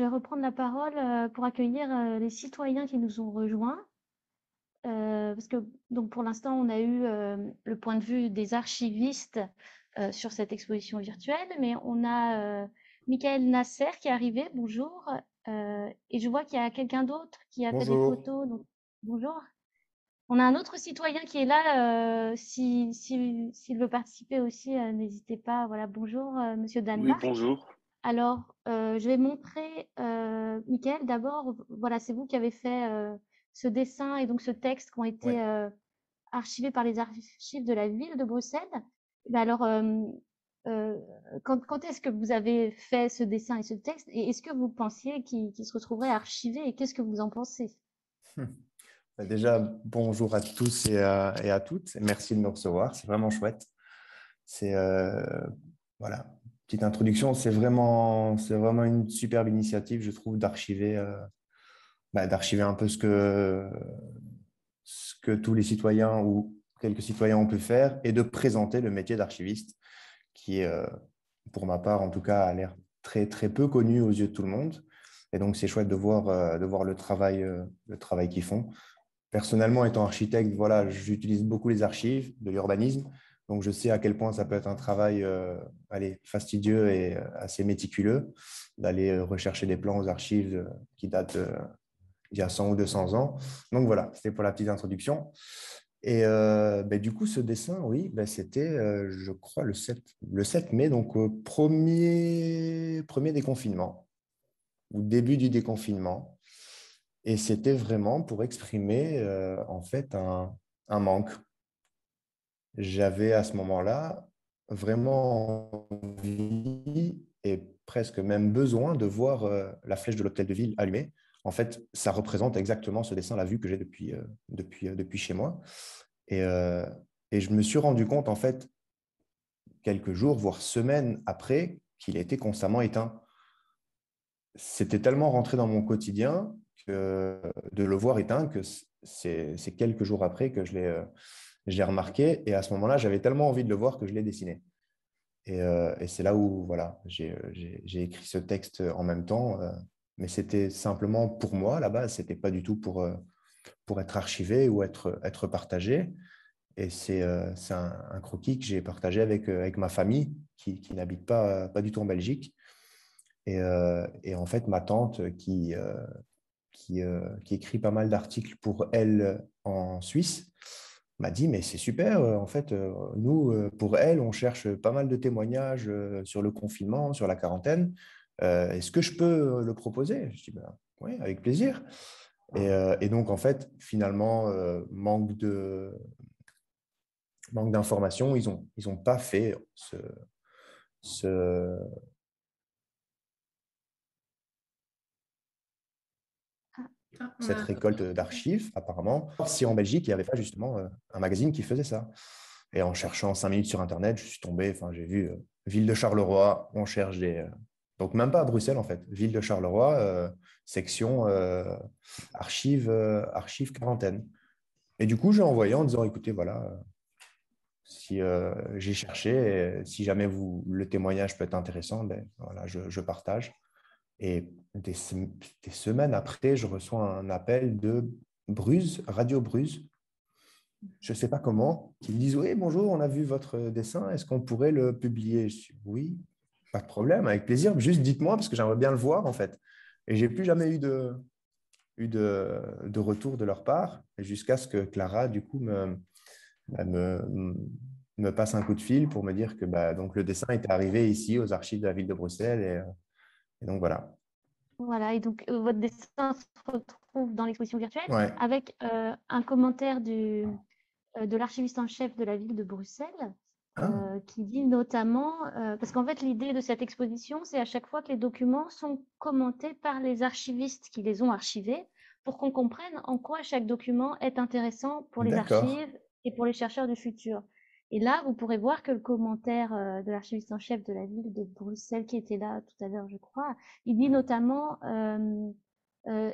je vais reprendre la parole pour accueillir les citoyens qui nous ont rejoints. Parce que donc pour l'instant, on a eu le point de vue des archivistes sur cette exposition virtuelle, mais on a Michael Nasser qui est arrivé. Bonjour. Et je vois qu'il y a quelqu'un d'autre qui a fait des Bonjour. photos. Donc, bonjour. On a un autre citoyen qui est là. S'il veut participer aussi, n'hésitez pas. Voilà, bonjour, Monsieur Oui, Danemark. bonjour. Alors, je vais montrer, Mickaël, d'abord, voilà, c'est vous qui avez fait ce dessin et donc ce texte qui ont Oui. été archivés par les archives de la ville de Bruxelles. Ben alors, euh, quand est-ce que vous avez fait ce dessin et ce texte et est-ce que vous pensiez qu'il se retrouverait archivé et qu'est-ce que vous en pensez? Déjà, bonjour à tous et à toutes. Et merci de me recevoir. C'est vraiment chouette. C'est voilà, petite introduction. C'est vraiment une superbe initiative, je trouve, d'archiver un peu ce que tous les citoyens ou quelques citoyens ont pu faire et de présenter le métier d'archiviste, qui est, pour ma part, en tout cas, a l'air très très peu connu aux yeux de tout le monde. Et donc, c'est chouette de voir le travail qu'ils font. Personnellement, étant architecte, voilà, j'utilise beaucoup les archives de l'urbanisme. Donc, je sais à quel point ça peut être un travail allez, fastidieux et assez méticuleux d'aller rechercher des plans aux archives qui datent d'il y a 100 ou 200 ans. Donc, voilà, c'était pour la petite introduction. Et du coup, ce dessin, oui, c'était, je crois, le 7 mai, donc premier déconfinement, ou début du déconfinement. Et c'était vraiment pour exprimer en fait un manque. J'avais à ce moment-là vraiment envie et presque même besoin de voir la flèche de l'hôtel de ville allumée. En fait, ça représente exactement ce dessin, la vue que j'ai depuis chez moi. Et, euh, et je me suis rendu compte, en fait, quelques jours, voire semaines après, qu'il était constamment éteint. C'était tellement rentré dans mon quotidien de le voir éteint que c'est quelques jours après que j'ai remarqué. Et à ce moment-là, j'avais tellement envie de le voir que je l'ai dessiné. Et c'est là où voilà, j'ai écrit ce texte en même temps. Mais c'était simplement pour moi à la base. C'était pas du tout pour être archivé ou être partagé. Et c'est un croquis que j'ai partagé avec ma famille qui n'habite pas du tout en Belgique. Et en fait, ma tante qui écrit pas mal d'articles pour elle en Suisse, m'a dit, mais c'est super, en fait, nous, pour elle, on cherche pas mal de témoignages sur le confinement, sur la quarantaine. Est-ce que je peux le proposer? Je dis, ben, oui, avec plaisir. Et donc, en fait, finalement, manque d'informations, ils ont pas fait ce, Ah, cette récolte d'archives, apparemment, si en Belgique, il n'y avait pas justement un magazine qui faisait ça. Et en cherchant 5 minutes sur Internet, je suis tombé, enfin, j'ai vu Ville de Charleroi, on cherche donc même pas à Bruxelles, en fait. Ville de Charleroi, section archives quarantaine. Et du coup, j'ai envoyé en disant, écoutez, voilà, si j'ai cherché, et si jamais le témoignage peut être intéressant, ben, voilà, je partage. Et des semaines après, je reçois un appel de Bruz, Radio Bruz, je ne sais pas comment, qui me disent, oui, bonjour, on a vu votre dessin, est-ce qu'on pourrait le publier? Je dis, oui, pas de problème, avec plaisir, juste dites-moi parce que j'aimerais bien le voir en fait. Et j'ai plus jamais eu de retour de leur part, jusqu'à ce que Clara, du coup, bah, me passe un coup de fil pour me dire que bah, donc, le dessin était arrivé ici aux archives de la ville de Bruxelles. Et donc voilà. voilà, et donc votre dessin se retrouve dans l'exposition virtuelle Ouais. avec un commentaire de l'archiviste en chef de la ville de Bruxelles, Ah, qui dit notamment, parce qu'en fait l'idée de cette exposition, c'est à chaque fois que les documents sont commentés par les archivistes qui les ont archivés, pour qu'on comprenne en quoi chaque document est intéressant pour les d'accord. archives et pour les chercheurs du futur. Et là, vous pourrez voir que le commentaire de l'archiviste en chef de la ville de Bruxelles, qui était là tout à l'heure, je crois, il dit notamment,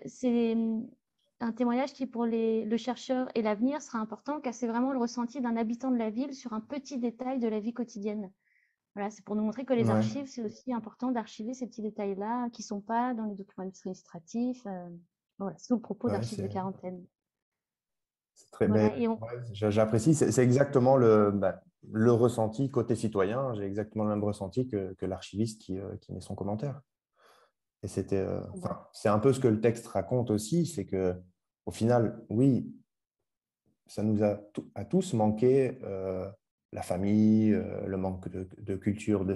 c'est un témoignage qui, pour le chercheur et l'avenir, sera important car c'est vraiment le ressenti d'un habitant de la ville sur un petit détail de la vie quotidienne. Voilà, c'est pour nous montrer que les Ouais, archives, c'est aussi important d'archiver ces petits détails-là qui sont pas dans les documents administratifs. Voilà, c'est tout le propos ouais, d'archives de quarantaine. c'est très, mais, Voilà, et on, ouais, j'apprécie. C'est exactement le ressenti côté citoyen. J'ai exactement le même ressenti que l'archiviste qui met son commentaire. Et bon, enfin, c'est un peu ce que le texte raconte aussi, c'est que au final, oui, ça nous a à tous manqué la famille, le manque de culture, de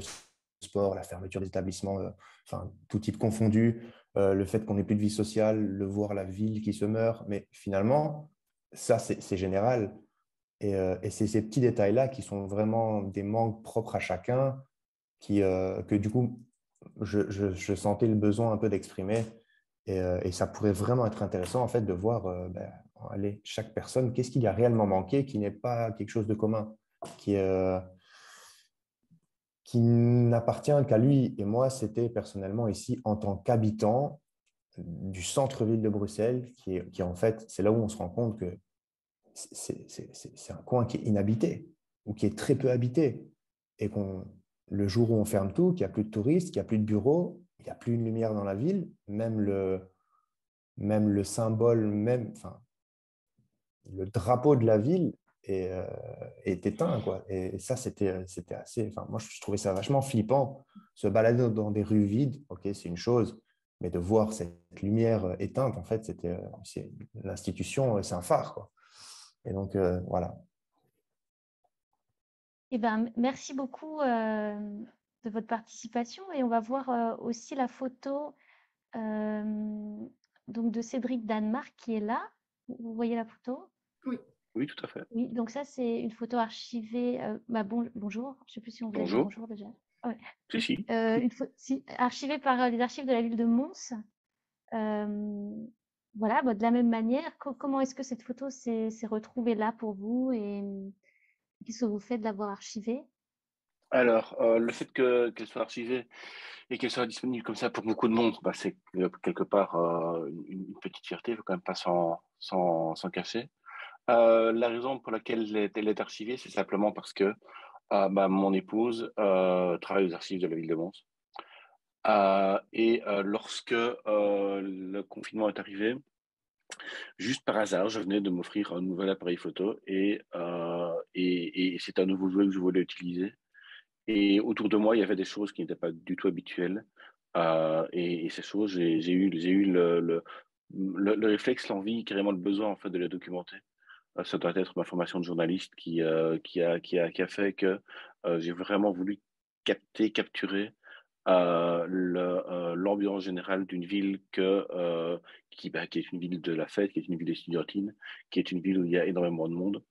sport, la fermeture des établissements, enfin, tout type confondu, le fait qu'on n'ait plus de vie sociale, le voir la ville qui se meurt. Mais finalement, ça, c'est général. Et c'est ces petits détails-là qui sont vraiment des manques propres à chacun, que du coup, je sentais le besoin un peu d'exprimer. Et ça pourrait vraiment être intéressant en fait de voir allez, chaque personne, qu'est-ce qu'il y a réellement manqué qui n'est pas quelque chose de commun, qui, euh, qui n'appartient qu'à lui. Et moi, c'était personnellement ici en tant qu'habitant du centre-ville de Bruxelles, qui en fait, c'est là où on se rend compte que c'est un coin qui est inhabité ou qui est très peu habité. Et le jour où on ferme tout, qu'il n'y a plus de touristes, qu'il n'y a plus de bureaux, il n'y a plus une lumière dans la ville, même le symbole, même, enfin, le drapeau de la ville est éteint, quoi. Et ça, c'était assez. Enfin, moi, je trouvais ça vachement flippant. Se balader dans des rues vides, ok, c'est une chose, mais de voir cette lumière éteinte, en fait, l'institution, c'est un phare, quoi. Et donc, voilà. eh ben, merci beaucoup de votre participation et on va voir aussi la photo euh, donc de Cédric Danemark qui est là. Vous voyez la photo? Oui. Oui, tout à fait. Oui, donc ça c'est une photo archivée. Bonjour, je sais plus si on vous a dit Bonjour. bonjour déjà. Ouais. Si, si. Archivée par les archives de la ville de Mons. Euh, voilà, bah, de la même manière, comment est-ce que cette photo s'est retrouvée là pour vous et qu'est-ce que vous faites de l'avoir archivée? Alors, le fait qu'elle soit archivée et qu'elle soit disponible comme ça pour beaucoup de monde, bah, c'est quelque part une petite fierté, il faut quand même pas s'en cacher. La raison pour laquelle elle est archivée, c'est simplement parce que bah, mon épouse travaille aux archives de la ville de Mons. Lorsque le confinement est arrivé, juste par hasard, je venais de m'offrir un nouvel appareil photo et c'est un nouveau jouet que je voulais utiliser. Et autour de moi, il y avait des choses qui n'étaient pas du tout habituelles. Et ces choses, j'ai eu le réflexe, l'envie, carrément le besoin en fait de les documenter. Ça doit être ma formation de journaliste qui a fait que j'ai vraiment voulu capturer l'ambiance générale d'une ville qui est une ville de la fête, qui est une ville estudiantine, qui est une ville où il y a énormément de monde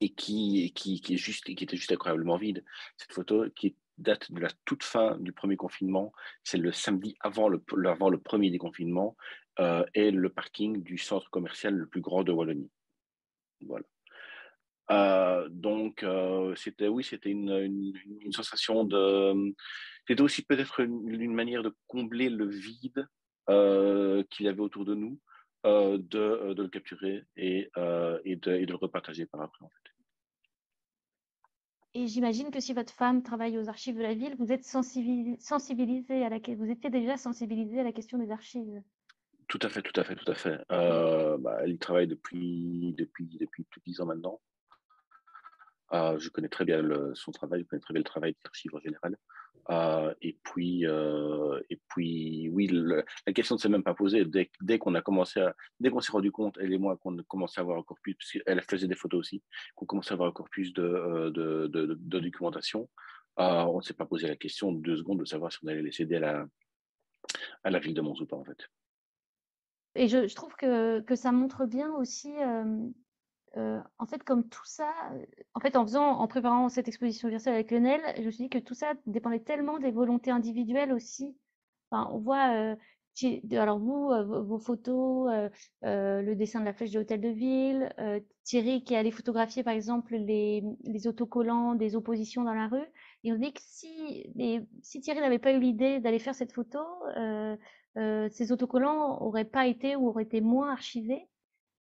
et qui était juste incroyablement vide. Cette photo qui date de la toute fin du premier confinement, c'est le samedi avant le premier déconfinement, et le parking du centre commercial le plus grand de Wallonie. Voilà. C'était une sensation c'était aussi peut-être une manière de combler le vide qu'il y avait autour de nous, de le capturer et de le repartager par après, en fait. Et j'imagine que si votre femme travaille aux archives de la ville, vous êtes sensibilisé vous étiez déjà sensibilisé à la question des archives. Tout à fait, tout à fait, tout à fait. Bah, elle y travaille depuis plus de 10 ans maintenant. Je connais très bien son travail, je connais très bien le travail de l'archive en général. Oui, la question ne s'est même pas posée. Dès qu'on s'est rendu compte, elle et moi, qu'on commençait à avoir encore plus, parce qu'elle faisait des photos aussi, qu'on commençait à avoir encore plus de documentation, on ne s'est pas posé la question de 2 secondes de savoir si on allait les céder à la ville de Mons ou pas, en fait. Et je trouve que ça montre bien aussi, en fait, comme tout ça, en fait, en préparant cette exposition virtuelle avec Lionel, je me suis dit que tout ça dépendait tellement des volontés individuelles aussi. Enfin, on voit, alors vous, vos photos, le dessin de la flèche de l'hôtel de ville, Thierry qui allait photographier, par exemple, les autocollants des oppositions dans la rue. Et on dit que si Thierry n'avait pas eu l'idée d'aller faire cette photo, ces autocollants auraient pas été ou auraient été moins archivés.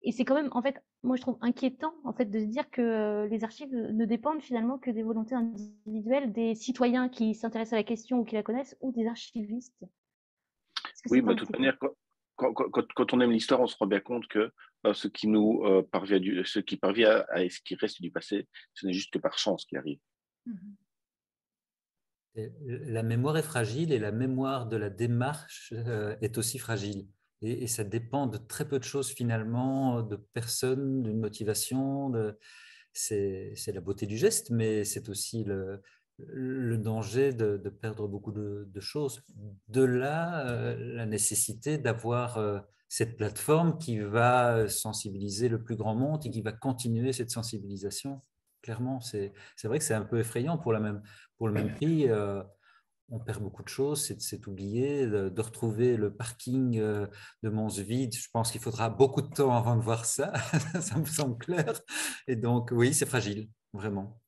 et c'est quand même, en fait, moi je trouve inquiétant en fait de se dire que les archives ne dépendent finalement que des volontés individuelles des citoyens qui s'intéressent à la question ou qui la connaissent ou des archivistes. Est-ce que Oui, c'est pas mais de toute inquiétant? manière, quand on aime l'histoire, on se rend bien compte que ce qui nous parvient, ce qui parvient à ce qui reste du passé, ce n'est juste que par chance qui arrive. Mhm. Et la mémoire est fragile et la mémoire de la démarche est aussi fragile. Et ça dépend de très peu de choses finalement, de personnes, d'une motivation. C'est la beauté du geste, mais c'est aussi le danger de perdre beaucoup de choses. De là, la nécessité d'avoir cette plateforme qui va sensibiliser le plus grand monde et qui va continuer cette sensibilisation. Clairement, c'est vrai que c'est un peu effrayant pour le même prix. On perd beaucoup de choses, c'est oublié. De retrouver le parking de Mons vide, je pense qu'il faudra beaucoup de temps avant de voir ça, ça me semble clair. Et donc, oui, c'est fragile, vraiment.